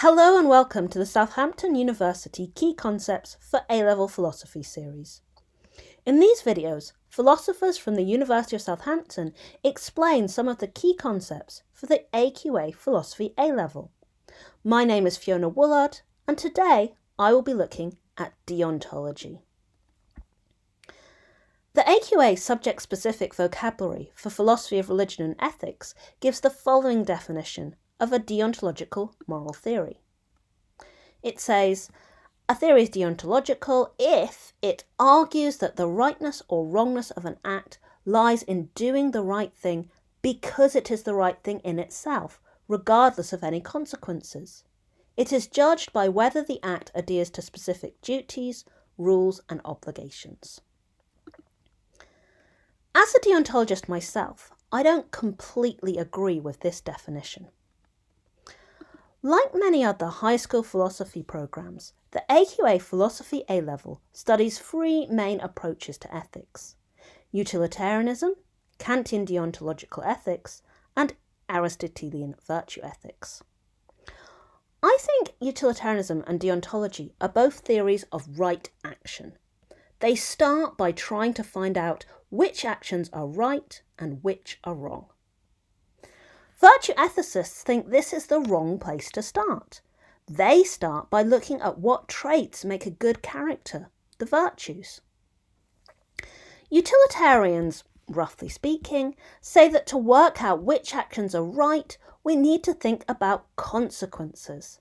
Hello and welcome to the Southampton University Key Concepts for A Level Philosophy series. In these videos, philosophers from the University of Southampton explain some of the key concepts for the AQA Philosophy A Level. My name is Fiona Woollard, and today I will be looking at deontology. The AQA subject-specific vocabulary for philosophy of religion and ethics gives the following definition of a deontological moral theory. It says, a theory is deontological if it argues that the rightness or wrongness of an act lies in doing the right thing because it is the right thing in itself, regardless of any consequences. It is judged by whether the act adheres to specific duties, rules, and obligations. As a deontologist myself, I don't completely agree with this definition. Like many other high school philosophy programs, the AQA Philosophy A Level studies three main approaches to ethics: utilitarianism, Kantian Deontological ethics, and Aristotelian virtue ethics. I think utilitarianism and deontology are both theories of right action. They start by trying to find out which actions are right and which are wrong. Virtue ethicists think this is the wrong place to start. They start by looking at what traits make a good character, the virtues. Utilitarians, roughly speaking, say that to work out which actions are right, we need to think about consequences.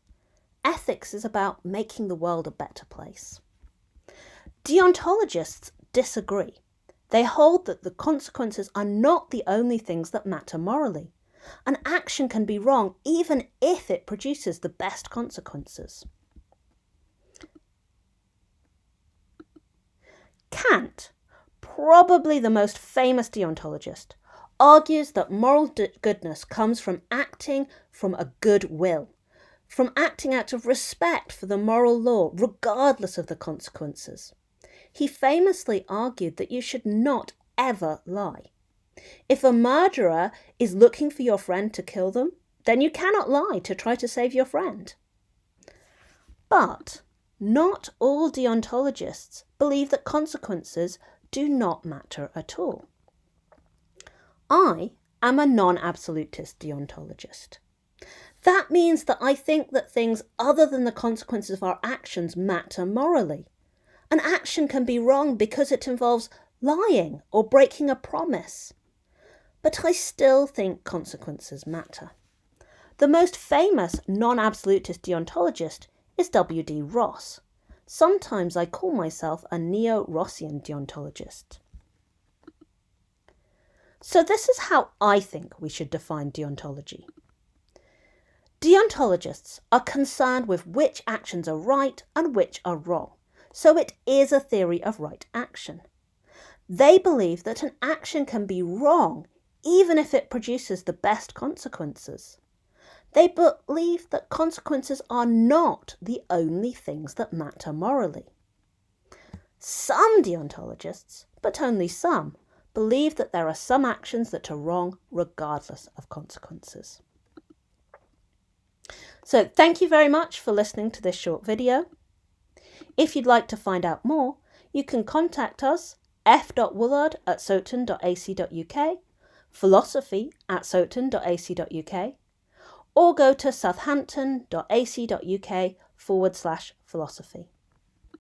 Ethics is about making the world a better place. Deontologists disagree. They hold that the consequences are not the only things that matter morally. An action can be wrong even if it produces the best consequences. Kant, probably the most famous deontologist, argues that moral goodness comes from acting from a good will, from acting out of respect for the moral law, regardless of the consequences. He famously argued that you should not ever lie. If a murderer is looking for your friend to kill them, then you cannot lie to try to save your friend. But not all deontologists believe that consequences do not matter at all. I am a non-absolutist deontologist. That means that I think that things other than the consequences of our actions matter morally. An action can be wrong because it involves lying or breaking a promise. But I still think consequences matter. The most famous non-absolutist deontologist is W.D. Ross. Sometimes I call myself a neo-Rossian deontologist. So this is how I think we should define deontology. Deontologists are concerned with which actions are right and which are wrong, so it is a theory of right action. They believe that an action can be wrong even if it produces the best consequences. They believe that consequences are not the only things that matter morally. Some deontologists, but only some, believe that there are some actions that are wrong regardless of consequences. So thank you very much for listening to this short video. If you'd like to find out more, you can contact us f.woollard@soton.ac.uk, philosophy@soton.ac.uk, or go to southampton.ac.uk/philosophy.